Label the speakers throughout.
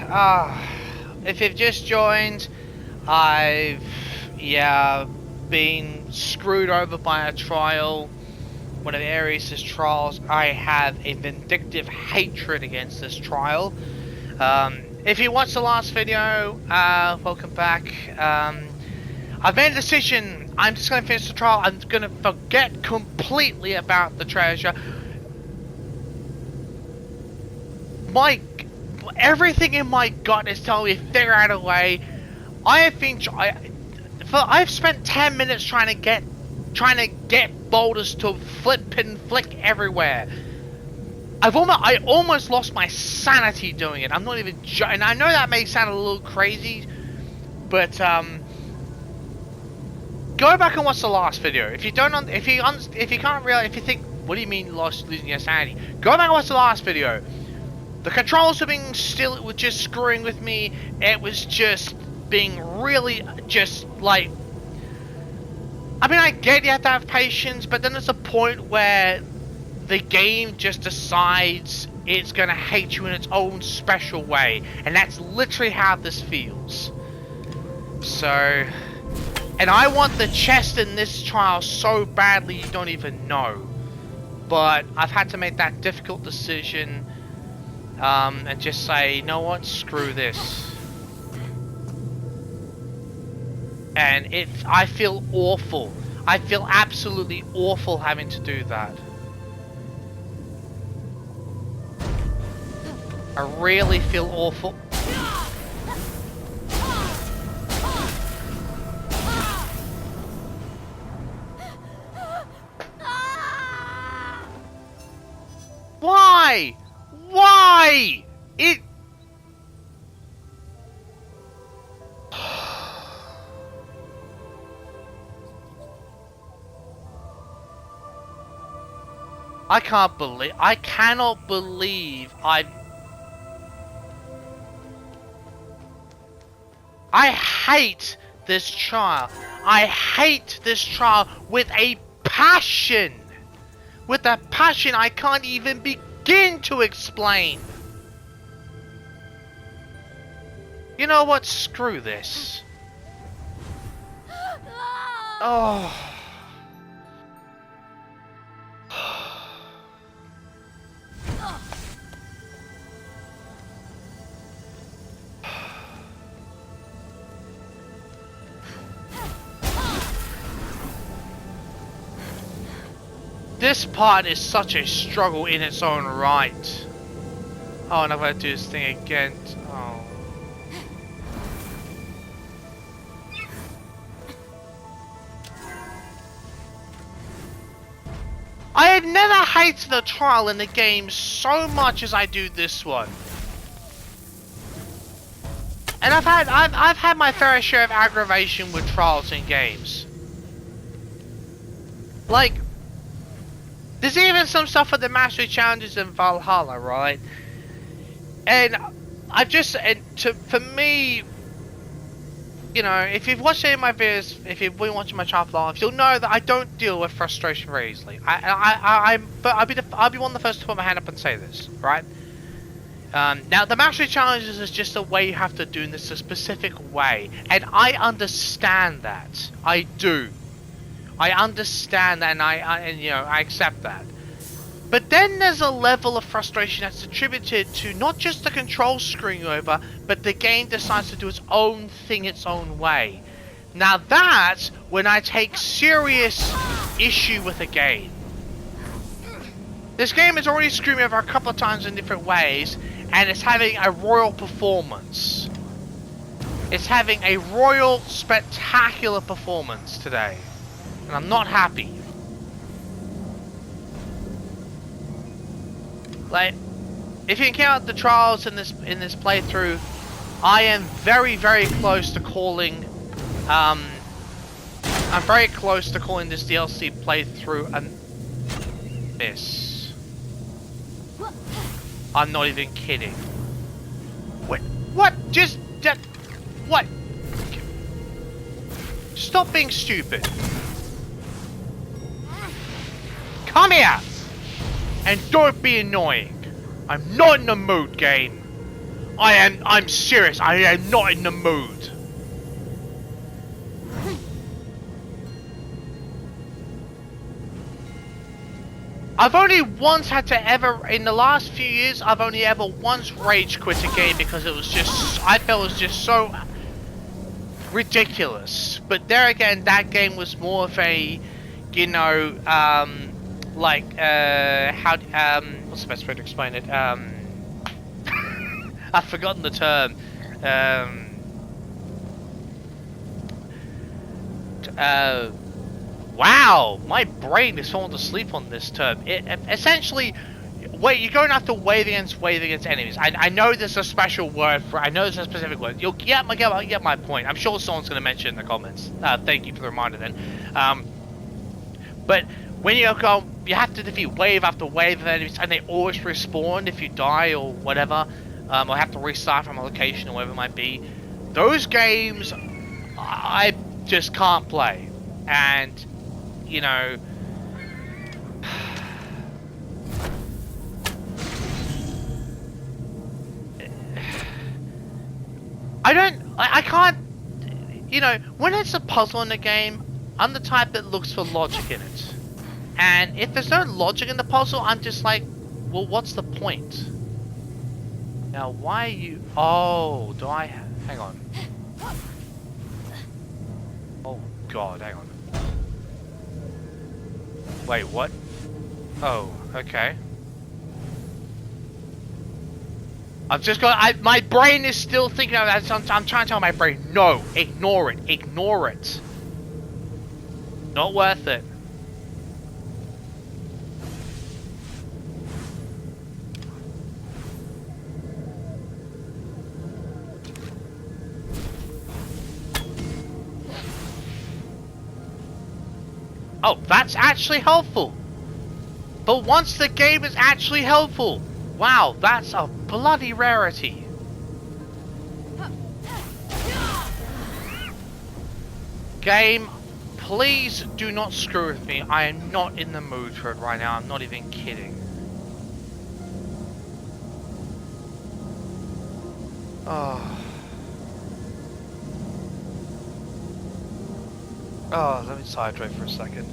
Speaker 1: if you've just joined, I've, been screwed over by a trial. One of Ares' trials. I have a vindictive hatred against this trial. If you watched the last video, welcome back. I've made a decision. I'm just going to finish the trial. I'm going to forget completely about the treasure. Everything in my gut is telling me to figure out a way. I've spent 10 minutes trying to get boulders to flip and flick everywhere. I almost lost my sanity doing it. I'm not even and I know that may sound a little crazy, but go back and watch the last video. If you don't, if you can't realize, if you think, what do you mean losing your sanity? Go back and watch the last video. The controls were being still, it was just screwing with me. It was just being really just like, I mean, I get you have to have patience, but then there's a point where the game just decides it's gonna hate you in its own special way, and that's literally how this feels. So, and I want the chest in this trial so badly you don't even know, but I've had to make that difficult decision. And just say, you know what, screw this. And I feel awful. I feel absolutely awful having to do that. I really feel awful. Why? Why? I cannot believe I hate this trial. I hate this trial with a passion. With a passion I can't even begin to explain. You know what? Screw this. Oh. This part is such a struggle in its own right. Oh, and I've got to do this thing again. Oh. I had never hated the trial in the game so much as I do this one. And I've had my fair share of aggravation with trials in games. Like, there's even some stuff for the mastery challenges in Valhalla, right? And for me, you know, if you've watched any of my videos, if you've been watching my channel for long, you'll know that I don't deal with frustration very easily. But I'll be one of the first to put my hand up and say this, right? Now the mastery challenges is just a way you have to do this a specific way, and I understand that. I do. I understand that, and you know, I accept that. But then there's a level of frustration that's attributed to not just the controls screwing you over, but the game decides to do its own thing its own way. Now that's when I take serious issue with a game. This game has already screwed me over a couple of times in different ways, and it's having a royal performance. It's having a royal, spectacular performance today. And I'm not happy. Like, if you can count the trials in this playthrough, I am very, very close to calling. I'm very close to calling this DLC playthrough a miss. I'm not even kidding. What? What? Just what? Stop being stupid. Come here! And don't be annoying. I'm not in the mood, game. I'm serious. I am not in the mood. I've only once had to ever, in the last few years, I've only ever once rage quit a game because it was just, I felt it was just so ridiculous. But there again, that game was more of a, you know, like, what's the best way to explain it? I've forgotten the term. Wow, my brain is falling asleep on this term. Essentially, you're going after wave against enemies. I know there's a special word for. I know there's a specific word. You'll get my point. I'm sure someone's going to mention it in the comments. Thank you for the reminder then. But when you go, you have to defeat wave after wave of enemies, and they always respawn if you die or whatever, or have to restart from a location or whatever it might be. Those games, I just can't play, and you know. I can't, you know, when it's a puzzle in the game, I'm the type that looks for logic in it. And if there's no logic in the puzzle, I'm just like, well, what's the point? Now, why are you, oh, do I, hang on. Oh, God, hang on. Wait, what? Oh, okay. I've just got, my brain is still thinking of that. I'm trying to tell my brain, no, ignore it, ignore it. Not worth it. Oh, that's actually helpful. But once the game is actually helpful, wow, that's a bloody rarity. Game, please do not screw with me. I am not in the mood for it right now. I'm not even kidding. Oh. Oh, let me hydrate for a second.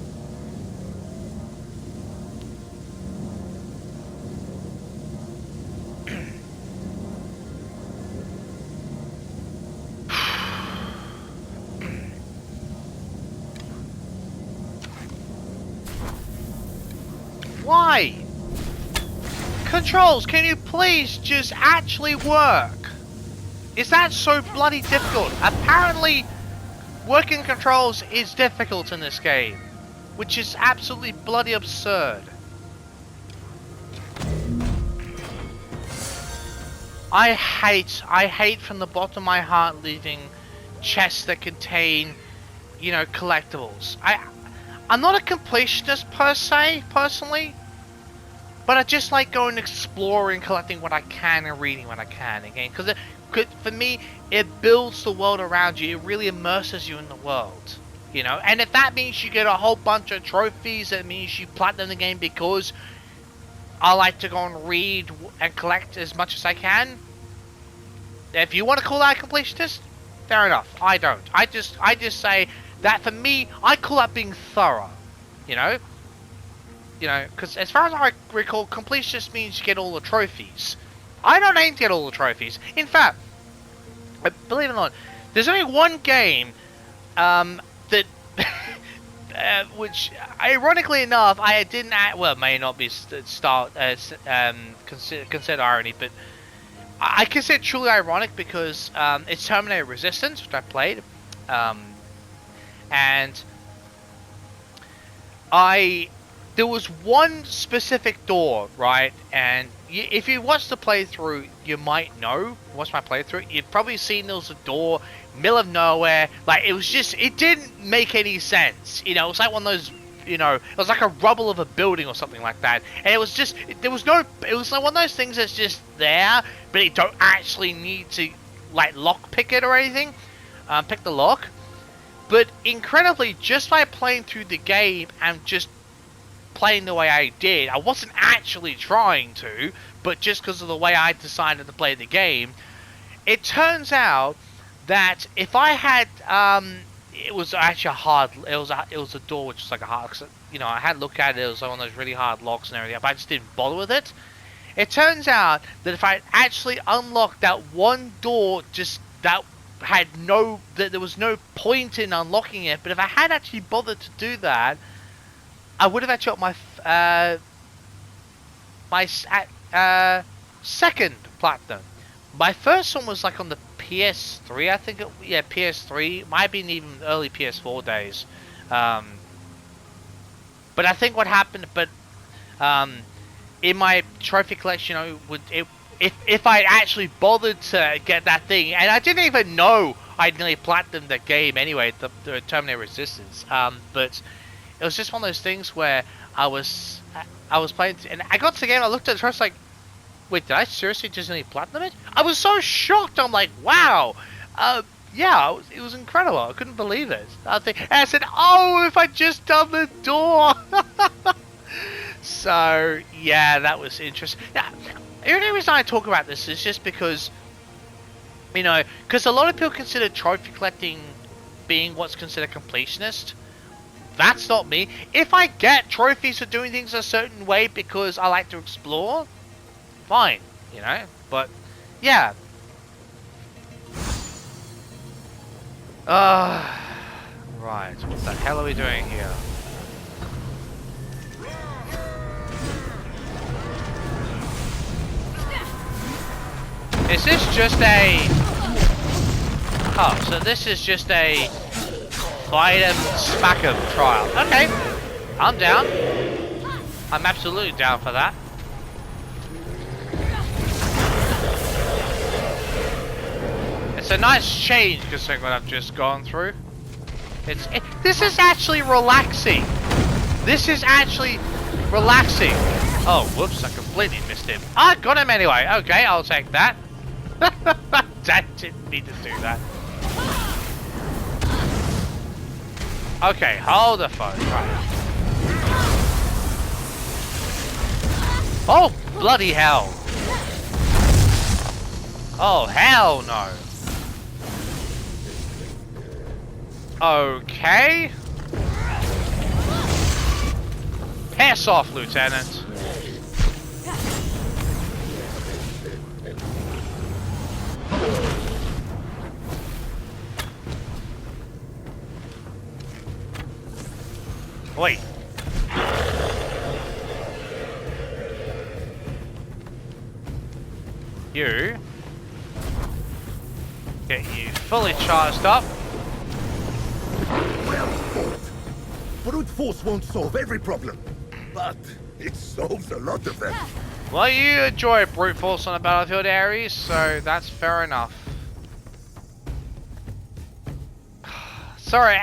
Speaker 1: Why? Controls, can you please just actually work? Is that so bloody difficult? Apparently, working controls is difficult in this game, which is absolutely bloody absurd. I hate from the bottom of my heart leaving chests that contain, you know, collectibles. I'm not a completionist per se, personally, but I just like going exploring, collecting what I can, and reading what I can again. Because for me, it builds the world around you. It really immerses you in the world, you know. And if that means you get a whole bunch of trophies, it means you platinum the game because I like to go and read and collect as much as I can. If you want to call that a completionist, fair enough. I don't. I just say that for me, I call that being thorough, you know? You know, because as far as I recall, completionist means you get all the trophies. I don't aim to get all the trophies. In fact, believe it or not, there's only one game that, which, ironically enough, I didn't, well, may not be consider irony, but I consider it truly ironic because it's Terminator Resistance, which I played. And there was one specific door, right? And if you watch the playthrough, you might know. Watch my playthrough, you've probably seen there was a door, middle of nowhere. Like, it was just, it didn't make any sense. You know, it was like one of those, you know, it was like a rubble of a building or something like that. And it was just, there was no, it was like one of those things that's just there, but you don't actually need to, like, lock pick it or anything. Pick the lock. But incredibly, just by playing through the game and just playing the way I did, I wasn't actually trying to, but just because of the way I decided to play the game, it turns out that if I had, it was actually a hard, it was a door which was like a hard, you know, I had a look at it, it was one of those really hard locks and everything, but I just didn't bother with it. It turns out that if I actually unlocked that one door, just that had no, that there was no point in unlocking it, but if I had actually bothered to do that, I would have actually got my second platinum. My first one was like on the PS3, I think. Yeah, PS3. Might have been even early PS4 days. But I think what happened, in my trophy collection, if I actually bothered to get that thing, and I didn't even know I'd nearly platinumed the game anyway, the Terminator Resistance. But it was just one of those things where I was playing, and I got to the game, I looked at it, I was like, wait, did I seriously just nearly platinum it? I was so shocked. I'm like, wow. Yeah, it was incredible. I couldn't believe it. And I said, oh, if I just done the door. So, yeah, that was interesting. Now, the only reason I talk about this is just because, you know, because a lot of people consider trophy collecting being what's considered completionist. That's not me. If I get trophies for doing things a certain way because I like to explore, fine, you know, but yeah. Right, what the hell are we doing here? Is this just a... Oh, so this is just a fight 'em, smack 'em trial. Okay, I'm down. I'm absolutely down for that. It's a nice change considering what I've just gone through. This is actually relaxing. This is actually relaxing. Oh, whoops, I completely missed him. I got him anyway. Okay, I'll take that. I didn't need to do that. Okay, hold the phone. Right. Oh, bloody hell. Oh, hell no. Okay. Pass off, Lieutenant. Wait. You. Get you fully charged up.
Speaker 2: Well fought. Brute force won't solve every problem, but it solves a lot of them.
Speaker 1: Well, you enjoy brute force on the battlefield, Ares, so that's fair enough. Sorry,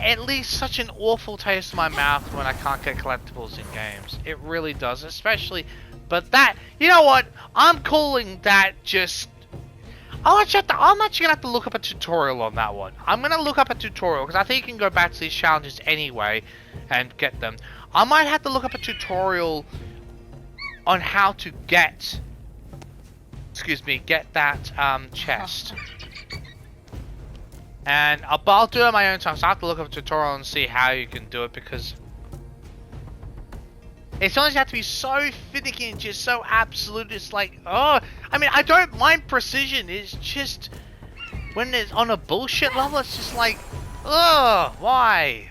Speaker 1: it leaves such an awful taste in my mouth when I can't get collectibles in games. It really does, especially. But that, you know what? I'm calling that just. I'm actually gonna have to look up a tutorial on that one. I'm gonna look up a tutorial because I think you can go back to these challenges anyway and get them. I might have to look up a tutorial on how to get, get that chest. And I'll do it on my own time. So I have to look up a tutorial and see how you can do it because it's always have to be so finicky and just so absolute. It's like, oh, I mean, I don't mind precision. It's just when it's on a bullshit level, it's just like, ugh, why?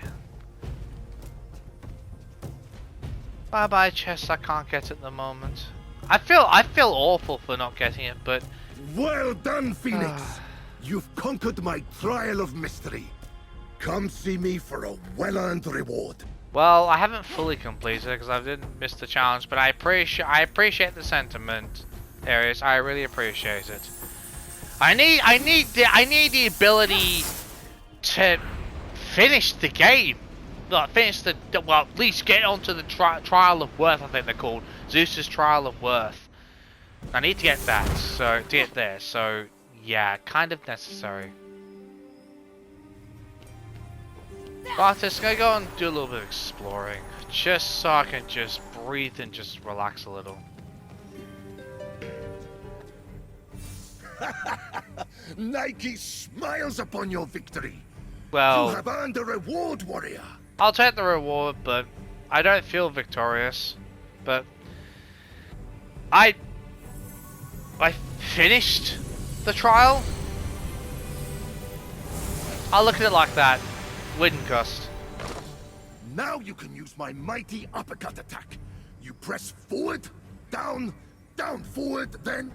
Speaker 1: Bye bye chest I can't get at the moment. I feel awful for not getting it, but
Speaker 2: well done, Fenyx. You've conquered my trial of mystery. Come see me for a well-earned reward.
Speaker 1: Well, I haven't fully completed it because I didn't miss the challenge, but I appreciate the sentiment, Ares. I really appreciate it. I need the ability to finish the game. Like, finish well, at least get onto the trial of worth. I think they're called Zeus's trial of worth. I need to get that, so to get there. So yeah, kind of necessary. But I'm just gonna go and do a little bit of exploring, just so I can just breathe and just relax a little.
Speaker 2: Nike smiles upon your victory.
Speaker 1: Well,
Speaker 2: You have earned a reward, warrior.
Speaker 1: I'll take the reward, but I don't feel victorious. But I finished the trial. I'll look at it like that. Win cost.
Speaker 2: Now you can use my mighty uppercut attack. You press forward, down, down, forward, then...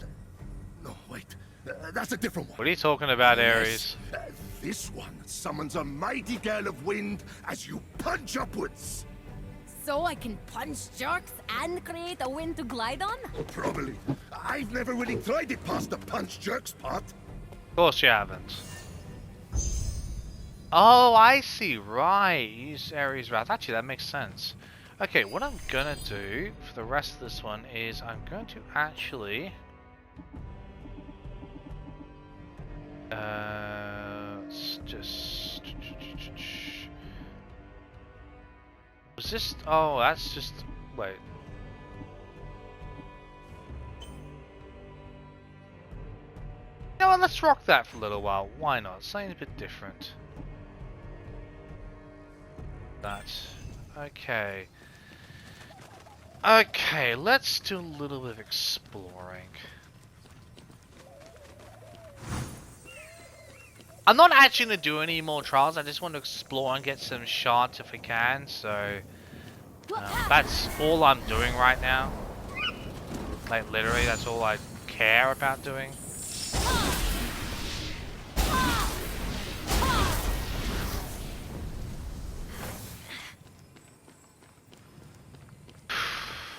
Speaker 2: No, wait. That's a different one.
Speaker 1: What are you talking about, Ares?
Speaker 2: Yes, this one summons a mighty gale of wind as you punch upwards.
Speaker 3: So I can punch jerks and create a wind to glide on?
Speaker 2: Probably. I've never really tried it past the punch jerks part.
Speaker 1: Of course you haven't. Oh, I see. Right. Use Ares Wrath. Actually, that makes sense. Okay, what I'm gonna do for the rest of this one is I'm going to actually... let's just... Was this... Oh, that's just... Wait. You know what, let's rock that for a little while. Why not? Something a bit different. That. Okay. Okay, let's do a little bit of exploring. I'm not actually going to do any more trials, I just want to explore and get some shots if we can, so... that's all I'm doing right now. Like, literally, that's all I care about doing.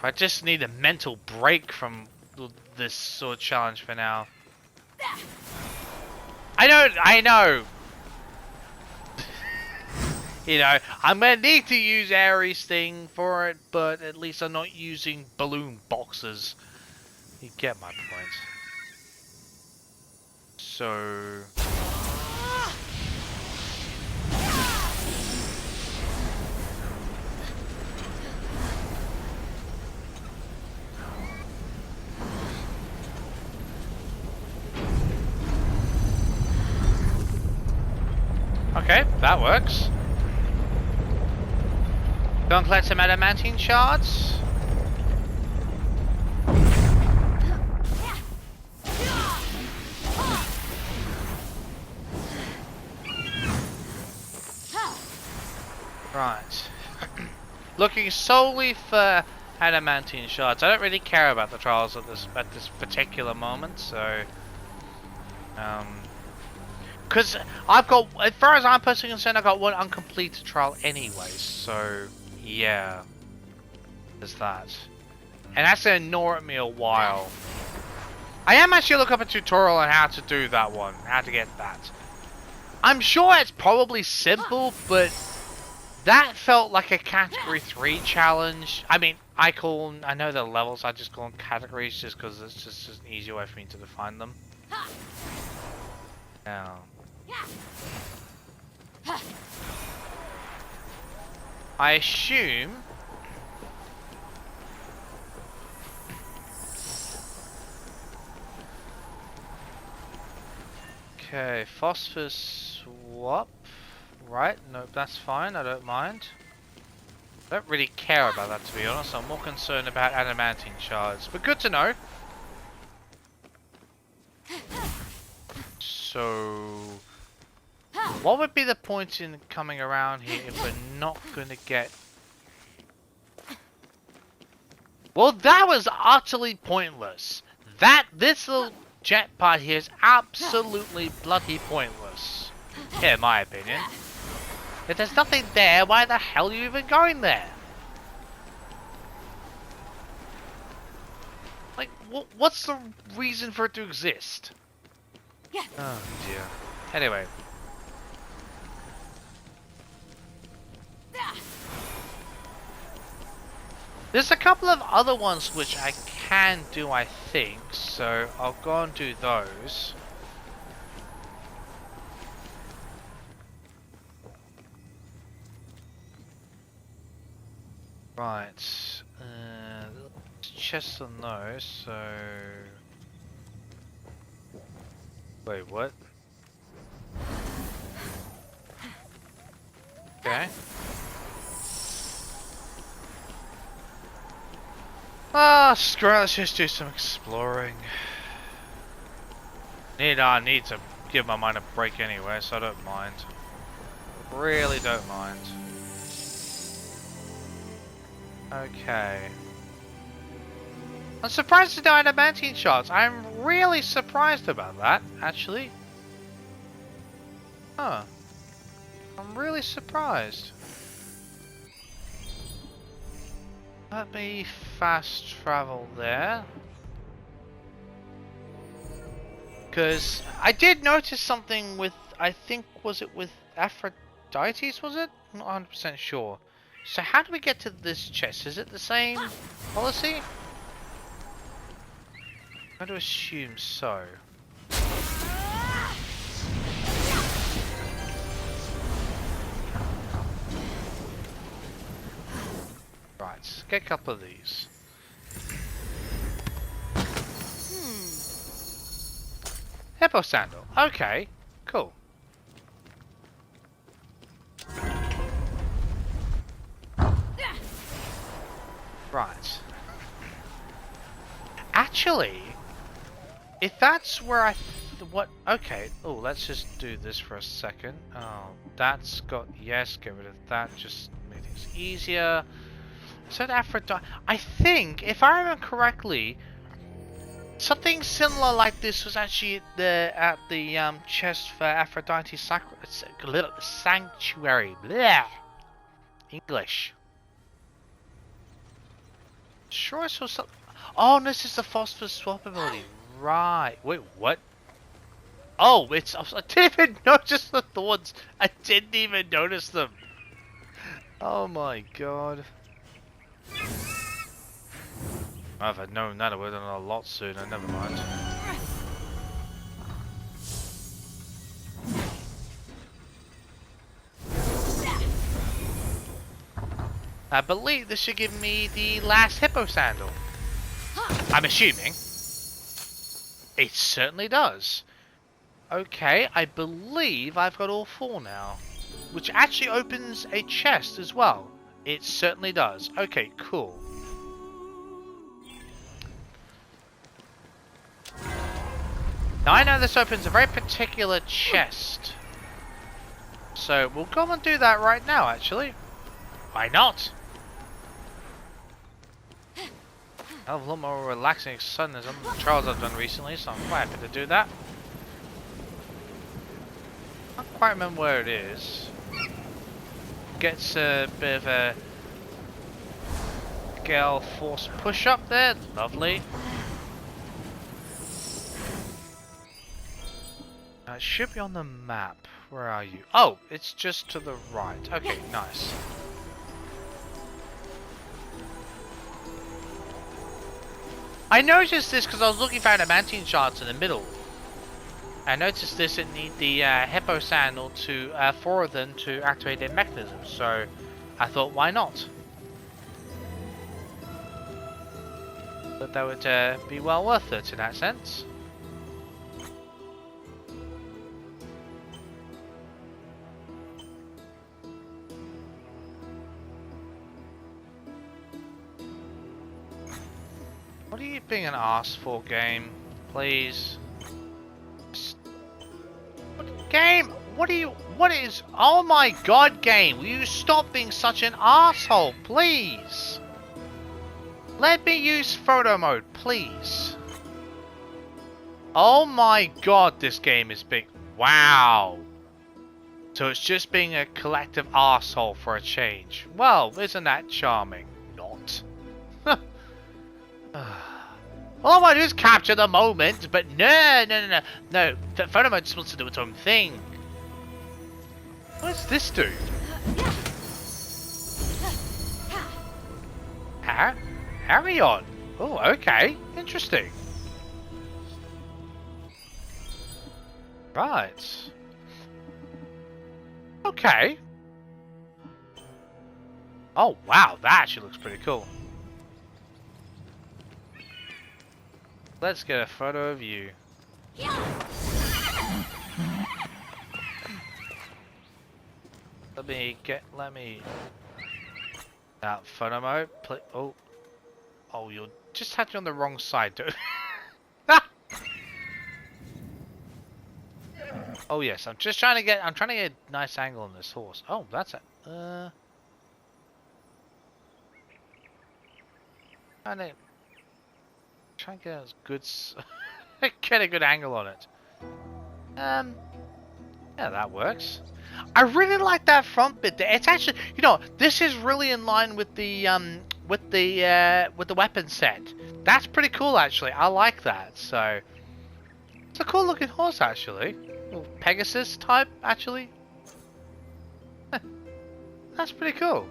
Speaker 1: I just need a mental break from this sort of challenge for now. I know! You know, I'm gonna need to use Ares thing for it, but at least I'm not using balloon boxes. You get my point. So... Okay, that works. Go and collect some adamantine shards. Right. Looking solely for adamantine shards. I don't really care about the trials at this particular moment, so because I've got, as far as I'm personally concerned, I've got one uncompleted trial anyway, so yeah, there's that. And that's going to gnaw at me a while. I am actually looking up a tutorial on how to do that one, how to get that. I'm sure it's probably simple, but that felt like a category 3 challenge. I mean, I know the levels, I just call them categories just because it's just an easier way for me to define them. Now... I assume... Okay, phosphorus swap. Right, nope, that's fine, I don't mind. I don't really care about that, to be honest. I'm more concerned about adamantine shards, but good to know. So... what would be the point in coming around here if we're not going to get... Well, that was utterly pointless. This little jet part here is absolutely bloody pointless. In my opinion. If there's nothing there, why the hell are you even going there? Like, what's the reason for it to exist? Oh dear. Anyway. There's a couple of other ones which I can do, I think, so I'll go and do those. Right. Chests on those, so... Wait, what? Okay. Ah, screw it, let's just do some exploring. I need to give my mind a break anyway, so I don't mind. Really don't mind. Okay. I'm surprised there's no adamantine shards. I'm really surprised about that, actually. Huh. I'm really surprised. Let me fast travel there. Because I did notice something with, I think, was it with Aphrodite, was it? I'm not 100% sure. So how do we get to this chest? Is it the same policy? I'm going to assume so. Right, let's get a couple of these. Hippo sandal. Okay, cool. Right. Actually, if that's where I... what... Okay. Oh, let's just do this for a second. Oh, that's got... Yes, get rid of that. Just make things easier. So Aphrodite... I think, if I remember correctly, something similar like this was actually at the chest for Aphrodite Sanctuary. Blech. English. Sure I saw something. Oh, this is the phosphorus swap ability. Right. Wait, what? Oh, it's... I didn't even notice the thorns. I didn't even notice them. Oh my god. If I'd known that, I would have done a lot sooner. Never mind. I believe this should give me the last hippo sandal. I'm assuming. It certainly does. Okay, I believe I've got all four now. Which actually opens a chest as well. It certainly does. Okay, cool. Now I know this opens a very particular chest. So we'll go and do that right now, actually. Why not? I have a lot more relaxing exciting than some of the trials I've done recently, so I'm quite happy to do that. I can't quite remember where it is. Gets a bit of a Gale Force push up there, lovely. It should be on the map. Where are you? Oh, it's just to the right. Okay, nice. I noticed this because I was looking for adamantine shards in the middle. I noticed this and need the hippo sandal to four of them to activate their mechanism. So I thought, why not? But that would be well worth it in that sense. What are you being an ass for, game? Please. What, game? What are you... What is... Oh my god, game! Will you stop being such an asshole, please? Let me use photo mode, please. Oh my god, this game is big. Wow. So it's just being a collective asshole for a change. Well, isn't that charming? Not. All I want to do is capture the moment, but no. Photo mode just wants to do its own thing. What does this do? Carry on. Oh, okay. Interesting. Right. Okay. Oh, wow. That actually looks pretty cool. Let's get a photo of you. let me out photo mode. Oh, you're just had you on the wrong side, dude. Oh yes, I'm trying to get a nice angle on this horse. Oh, that's a trying to get as good get a good angle on it. Yeah, that works. I really like that front bit there. It's actually, you know, this is really in line with the weapon set. That's pretty cool actually. I like that. So it's a cool looking horse actually. Little Pegasus type actually. That's pretty cool.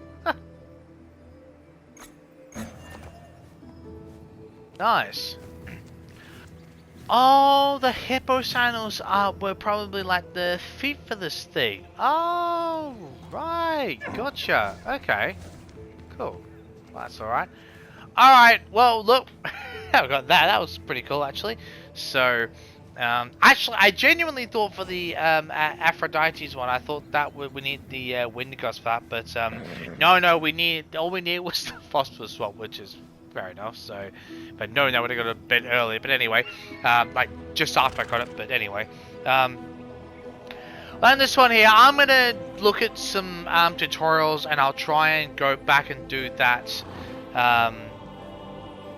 Speaker 1: Nice. Oh, the hippo sandals were probably like the feet for this thing. Oh, right. Gotcha. Okay. Cool. Well, that's alright. Alright, well, look. I got that. That was pretty cool, actually. So, actually, I genuinely thought for the Aphrodite's one, I thought that we need the wind gust for that. But, no, all we need was the phosphorus swap, which is fair enough. So, but no, I would have got it a bit earlier. But anyway, like just after I got it. But anyway, and this one here, I'm gonna look at some tutorials, and I'll try and go back and do that. I'm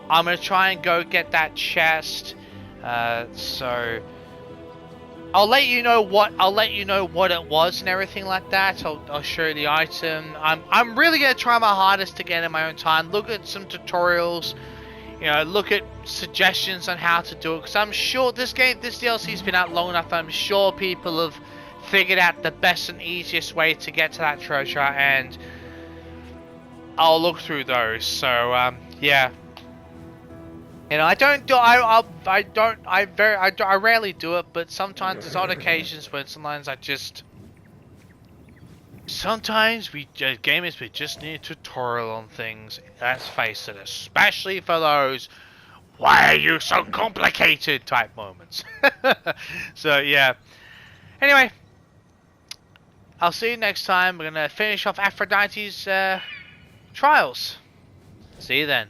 Speaker 1: gonna try and go get that chest. So I'll let you know what it was and everything like that. I'll show you the item. I'm really gonna try my hardest to get in my own time. Look at some tutorials, you know, look at suggestions on how to do it. Because I'm sure this DLC's been out long enough. I'm sure people have figured out the best and easiest way to get to that treasure, and I'll look through those. So yeah. You know, I rarely do it, but sometimes there's odd occasions when sometimes gamers just need a tutorial on things. Let's face it, especially for those "why are you so complicated" type moments. So yeah. Anyway, I'll see you next time. We're gonna finish off Aphrodite's trials. See you then.